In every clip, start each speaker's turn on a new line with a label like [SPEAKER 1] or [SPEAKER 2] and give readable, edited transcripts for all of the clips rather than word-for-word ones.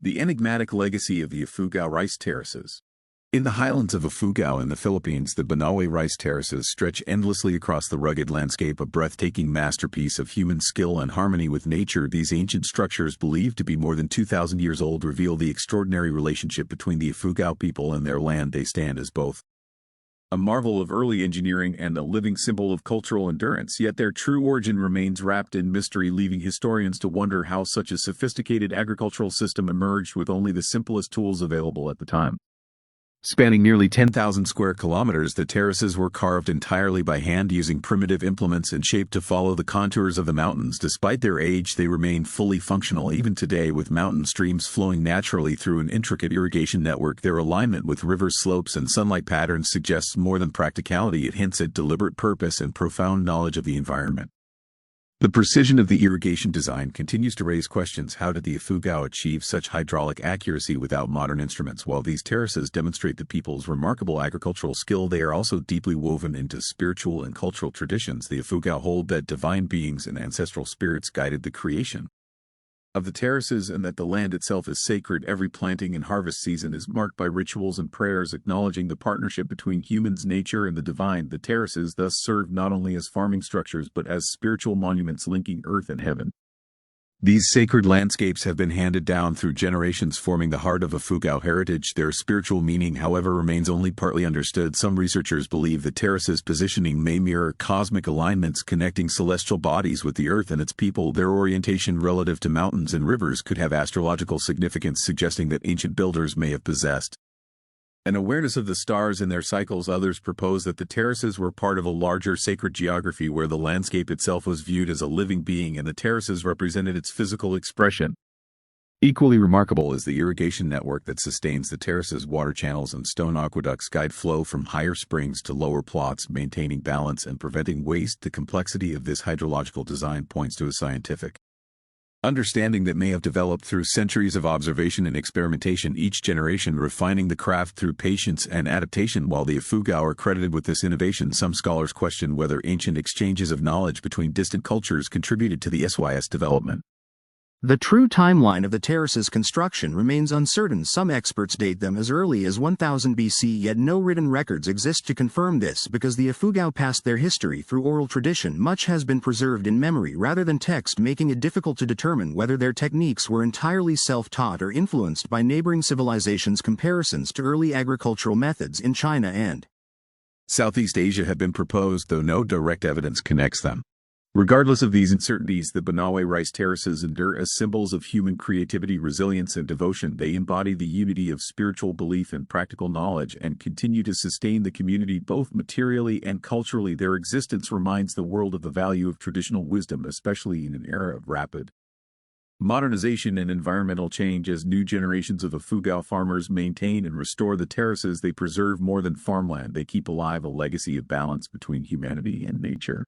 [SPEAKER 1] The Enigmatic Legacy of the Ifugao Rice Terraces. In the highlands of Ifugao in the Philippines, the Banawe Rice Terraces stretch endlessly across the rugged landscape, a breathtaking masterpiece of human skill and harmony with nature. These ancient structures, believed to be more than 2,000 years old, reveal the extraordinary relationship between the Ifugao people and their land. They stand as both a marvel of early engineering and a living symbol of cultural endurance, yet their true origin remains wrapped in mystery, leaving historians to wonder how such a sophisticated agricultural system emerged with only the simplest tools available at the time. Spanning nearly 10,000 square kilometers, the terraces were carved entirely by hand using primitive implements and shaped to follow the contours of the mountains. Despite their age, they remain fully functional even today, with mountain streams flowing naturally through an intricate irrigation network. Their alignment with river slopes and sunlight patterns suggests more than practicality. It hints at deliberate purpose and profound knowledge of the environment. The precision of the irrigation design continues to raise questions. How did the Ifugao achieve such hydraulic accuracy without modern instruments? While these terraces demonstrate the people's remarkable agricultural skill, they are also deeply woven into spiritual and cultural traditions. The Ifugao hold that divine beings and ancestral spirits guided the creation of the terraces, and that the land itself is sacred. Every planting and harvest season is marked by rituals and prayers acknowledging the partnership between humans, nature, and the divine. The terraces thus serve not only as farming structures but as spiritual monuments linking earth and heaven. These sacred landscapes have been handed down through generations, forming the heart of Ifugao heritage. Their spiritual meaning, however, remains only partly understood. Some researchers believe the terraces' positioning may mirror cosmic alignments connecting celestial bodies with the earth and its people. Their orientation relative to mountains and rivers could have astrological significance, suggesting that ancient builders may have possessed an awareness of the stars and their cycles. Others propose that the terraces were part of a larger sacred geography where the landscape itself was viewed as a living being and the terraces represented its physical expression. Equally remarkable is the irrigation network that sustains the terraces. Water channels and stone aqueducts guide flow from higher springs to lower plots, maintaining balance and preventing waste. The complexity of this hydrological design points to a scientific understanding that may have developed through centuries of observation and experimentation, each generation refining the craft through patience and adaptation. While the Ifugao are credited with this innovation, some scholars question whether ancient exchanges of knowledge between distant cultures contributed to the SYS development.
[SPEAKER 2] The true timeline of the terraces' construction remains uncertain. Some experts date them as early as 1000 BC, yet no written records exist to confirm this. Because the Ifugao passed their history through oral tradition, much has been preserved in memory rather than text, making it difficult to determine whether their techniques were entirely self-taught or influenced by neighboring civilizations. Comparisons to early agricultural methods in China and
[SPEAKER 1] Southeast Asia have been proposed, though no direct evidence connects them. Regardless of these uncertainties, the Banawe Rice Terraces endure as symbols of human creativity, resilience, and devotion. They embody the unity of spiritual belief and practical knowledge and continue to sustain the community both materially and culturally. Their existence reminds the world of the value of traditional wisdom, especially in an era of rapid modernization and environmental change. As new generations of Ifugao farmers maintain and restore the terraces, they preserve more than farmland. They keep alive a legacy of balance between humanity and nature.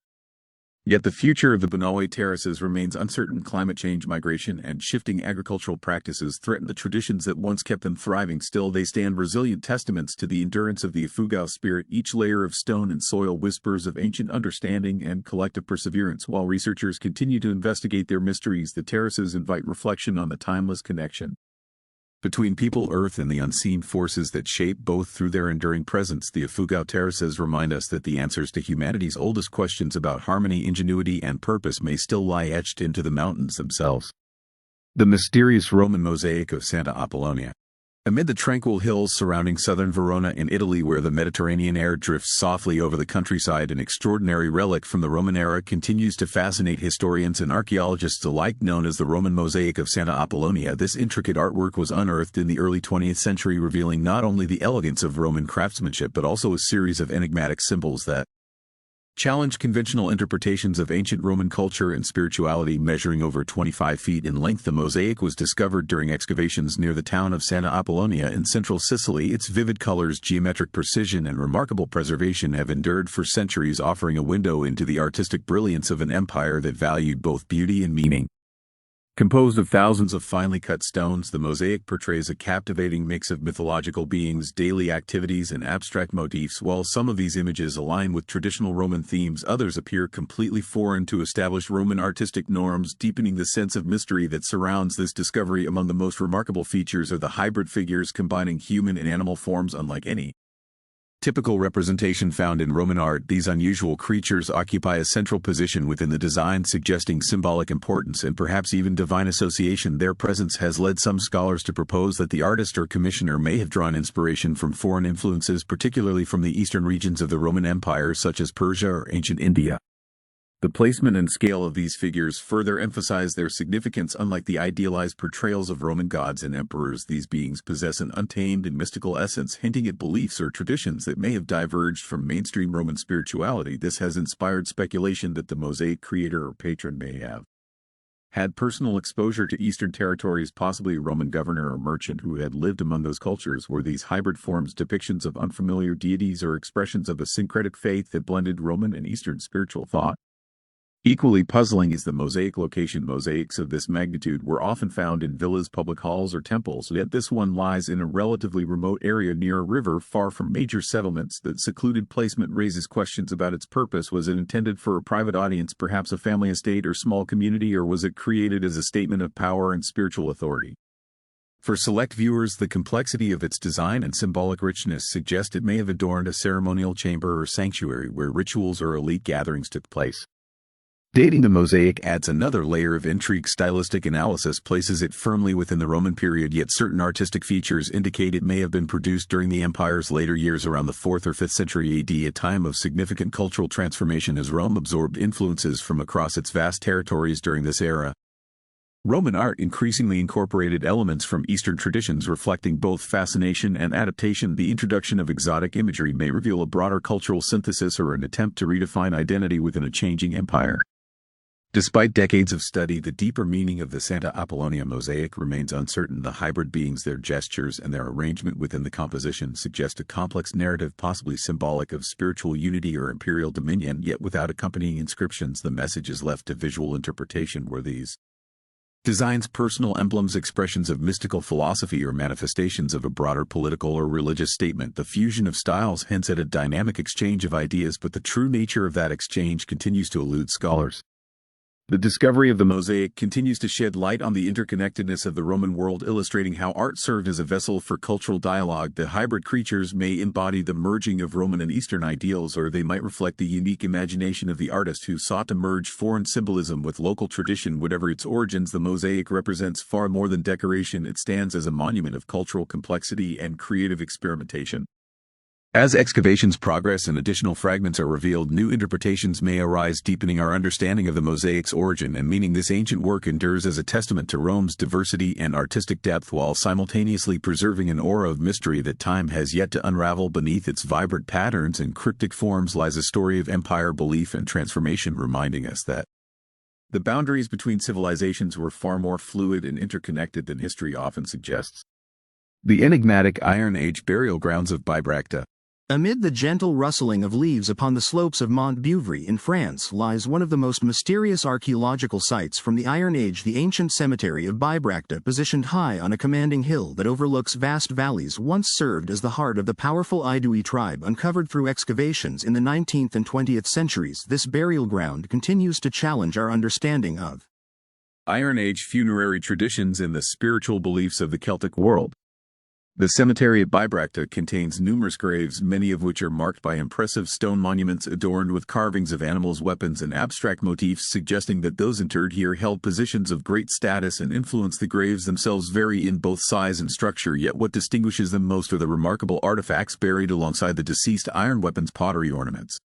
[SPEAKER 1] Yet the future of the Banawe terraces remains uncertain. Climate change, migration, and shifting agricultural practices threaten the traditions that once kept them thriving. Still, they stand resilient, testaments to the endurance of the Ifugao spirit. Each layer of stone and soil whispers of ancient understanding and collective perseverance. While researchers continue to investigate their mysteries, the terraces invite reflection on the timeless connection between people, earth, and the unseen forces that shape both. Through their enduring presence, the Ifugao terraces remind us that the answers to humanity's oldest questions about harmony, ingenuity, and purpose may still lie etched into the mountains themselves. The mysterious Roman mosaic of Santa Apollonia. Amid the tranquil hills surrounding southern Verona in Italy, where the Mediterranean air drifts softly over the countryside, an extraordinary relic from the Roman era continues to fascinate historians and archaeologists alike. Known as the Roman mosaic of Santa Apollonia, this intricate artwork was unearthed in the early 20th century, revealing not only the elegance of Roman craftsmanship but also a series of enigmatic symbols that challenge conventional interpretations of ancient Roman culture and spirituality. Measuring over 25 feet in length, the mosaic was discovered during excavations near the town of Santa Apollonia in central Sicily. Its vivid colors, geometric precision, and remarkable preservation have endured for centuries, offering a window into the artistic brilliance of an empire that valued both beauty and meaning. Composed of thousands of finely cut stones, the mosaic portrays a captivating mix of mythological beings, daily activities, and abstract motifs. While some of these images align with traditional Roman themes, others appear completely foreign to established Roman artistic norms, deepening the sense of mystery that surrounds this discovery. Among the most remarkable features are the hybrid figures combining human and animal forms unlike any typical representation found in Roman art. These unusual creatures occupy a central position within the design, suggesting symbolic importance and perhaps even divine association. Their presence has led some scholars to propose that the artist or commissioner may have drawn inspiration from foreign influences, particularly from the eastern regions of the Roman Empire, such as Persia or ancient India. The placement and scale of these figures further emphasize their significance. Unlike the idealized portrayals of Roman gods and emperors, these beings possess an untamed and mystical essence, hinting at beliefs or traditions that may have diverged from mainstream Roman spirituality. This has inspired speculation that the mosaic creator or patron may have had personal exposure to Eastern territories, possibly a Roman governor or merchant who had lived among those cultures. Were these hybrid forms depictions of unfamiliar deities or expressions of a syncretic faith that blended Roman and Eastern spiritual thought? Equally puzzling is the mosaic location. Mosaics of this magnitude were often found in villas, public halls, or temples, yet this one lies in a relatively remote area near a river, far from major settlements. The secluded placement raises questions about its purpose. Was it intended for a private audience, perhaps a family estate or small community, or was it created as a statement of power and spiritual authority? For select viewers, the complexity of its design and symbolic richness suggest it may have adorned a ceremonial chamber or sanctuary where rituals or elite gatherings took place. Dating the mosaic adds another layer of intrigue. Stylistic analysis places it firmly within the Roman period, yet certain artistic features indicate it may have been produced during the empire's later years, around the 4th or 5th century AD, a time of significant cultural transformation as Rome absorbed influences from across its vast territories. During this era, Roman art increasingly incorporated elements from Eastern traditions, reflecting both fascination and adaptation. The introduction of exotic imagery may reveal a broader cultural synthesis or an attempt to redefine identity within a changing empire. Despite decades of study, the deeper meaning of the Santa Apollonia mosaic remains uncertain. The hybrid beings, their gestures, and their arrangement within the composition suggest a complex narrative, possibly symbolic of spiritual unity or imperial dominion, yet without accompanying inscriptions. The message is left to visual interpretation. Were these designs personal emblems, expressions of mystical philosophy, or manifestations of a broader political or religious statement? The fusion of styles hints at a dynamic exchange of ideas, but the true nature of that exchange continues to elude scholars. The discovery of the mosaic continues to shed light on the interconnectedness of the Roman world, illustrating how art served as a vessel for cultural dialogue. The hybrid creatures may embody the merging of Roman and Eastern ideals, or they might reflect the unique imagination of the artist who sought to merge foreign symbolism with local tradition. Whatever its origins, the mosaic represents far more than decoration. It stands as a monument of cultural complexity and creative experimentation. As excavations progress and additional fragments are revealed, new interpretations may arise, deepening our understanding of the mosaic's origin and meaning. This ancient work endures as a testament to Rome's diversity and artistic depth, while simultaneously preserving an aura of mystery that time has yet to unravel. Beneath its vibrant patterns and cryptic forms lies a story of empire, belief, and transformation, reminding us that the boundaries between civilizations were far more fluid and interconnected than history often suggests. The enigmatic Iron Age burial grounds of Bibracte.
[SPEAKER 2] Amid the gentle rustling of leaves upon the slopes of Mont Beuvry in France lies one of the most mysterious archaeological sites from the Iron Age, the ancient cemetery of Bibracte, positioned high on a commanding hill that overlooks vast valleys, once served as the heart of the powerful Aedui tribe. Uncovered through excavations in the 19th and 20th centuries, this burial ground continues to challenge our understanding of
[SPEAKER 1] Iron Age funerary traditions and the spiritual beliefs of the Celtic world. The cemetery at Bibracte contains numerous graves, many of which are marked by impressive stone monuments adorned with carvings of animals, weapons, and abstract motifs, suggesting that those interred here held positions of great status and influence. The graves themselves vary in both size and structure, yet what distinguishes them most are the remarkable artifacts buried alongside the deceased. Iron weapons, pottery, ornaments,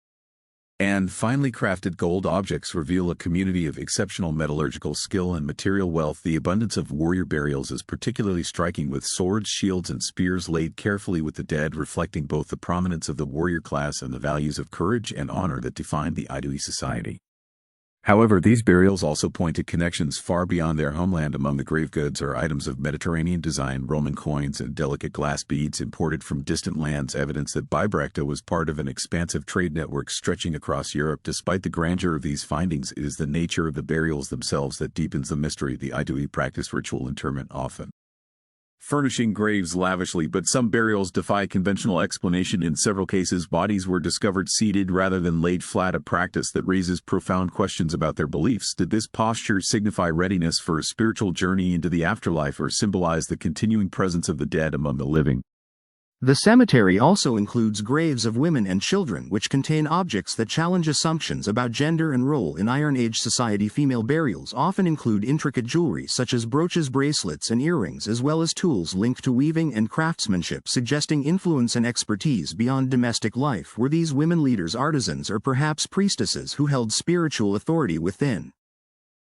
[SPEAKER 1] and finely crafted gold objects reveal a community of exceptional metallurgical skill and material wealth. The abundance of warrior burials is particularly striking, with swords, shields, and spears laid carefully with the dead, reflecting both the prominence of the warrior class and the values of courage and honor that defined the Aedui society. However, these burials also point to connections far beyond their homeland. Among the grave goods are items of Mediterranean design, Roman coins, and delicate glass beads imported from distant lands, evidence that Bibracte was part of an expansive trade network stretching across Europe. Despite the grandeur of these findings, it is the nature of the burials themselves that deepens the mystery. The Idui practice ritual interment, often furnishing graves lavishly, but some burials defy conventional explanation. In several cases, bodies were discovered seated rather than laid flat, a practice that raises profound questions about their beliefs. Did this posture signify readiness for a spiritual journey into the afterlife, or symbolize the continuing presence of the dead among the living?
[SPEAKER 2] The cemetery also includes graves of women and children, which contain objects that challenge assumptions about gender and role in Iron Age society. Female burials often include intricate jewelry such as brooches, bracelets, and earrings, as well as tools linked to weaving and craftsmanship, suggesting influence and expertise beyond domestic life. Were these women leaders, artisans, or perhaps priestesses who held spiritual authority within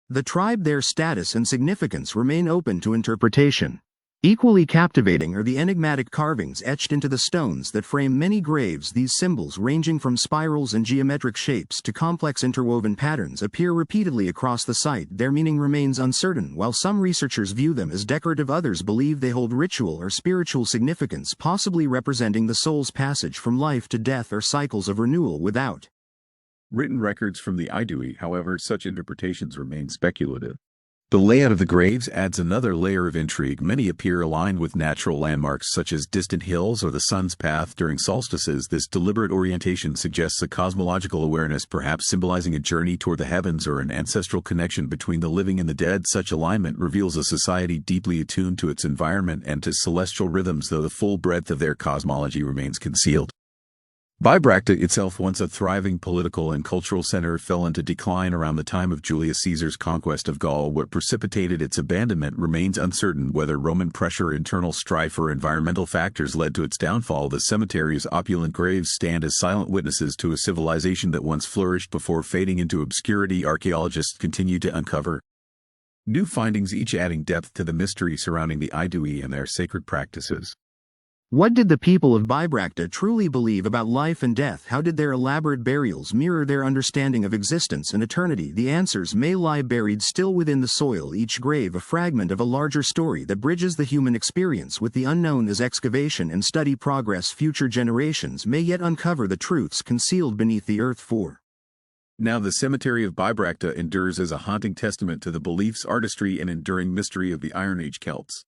[SPEAKER 2] the tribe? Their status and significance remain open to interpretation. Equally captivating are the enigmatic carvings etched into the stones that frame many graves. These symbols, ranging from spirals and geometric shapes to complex interwoven patterns, appear repeatedly across the site. Their meaning remains uncertain. While some researchers view them as decorative, others believe they hold ritual or spiritual significance, possibly representing the soul's passage from life to death or cycles of renewal without
[SPEAKER 1] written records from the Idui. However, such interpretations remain speculative. The layout of the graves adds another layer of intrigue. Many appear aligned with natural landmarks such as distant hills or the sun's path during solstices. This deliberate orientation suggests a cosmological awareness, perhaps symbolizing a journey toward the heavens or an ancestral connection between the living and the dead. Such alignment reveals a society deeply attuned to its environment and to celestial rhythms, though the full breadth of their cosmology remains concealed. Bibracte itself, once a thriving political and cultural center, fell into decline around the time of Julius Caesar's conquest of Gaul. What precipitated its abandonment remains uncertain. Whether Roman pressure, internal strife, or environmental factors led to its downfall, the cemetery's opulent graves stand as silent witnesses to a civilization that once flourished before fading into obscurity. Archaeologists continue to uncover new findings, each adding depth to the mystery surrounding the Idui and their sacred practices.
[SPEAKER 2] What did the people of Bibracte truly believe about life and death? How did their elaborate burials mirror their understanding of existence and eternity? The answers may lie buried still within the soil, each grave a fragment of a larger story that bridges the human experience with the unknown. As excavation and study progress, future generations may yet uncover the truths concealed beneath the earth.
[SPEAKER 1] Now, the cemetery of Bibracte endures as a haunting testament to the beliefs, artistry, and enduring mystery of the Iron Age Celts.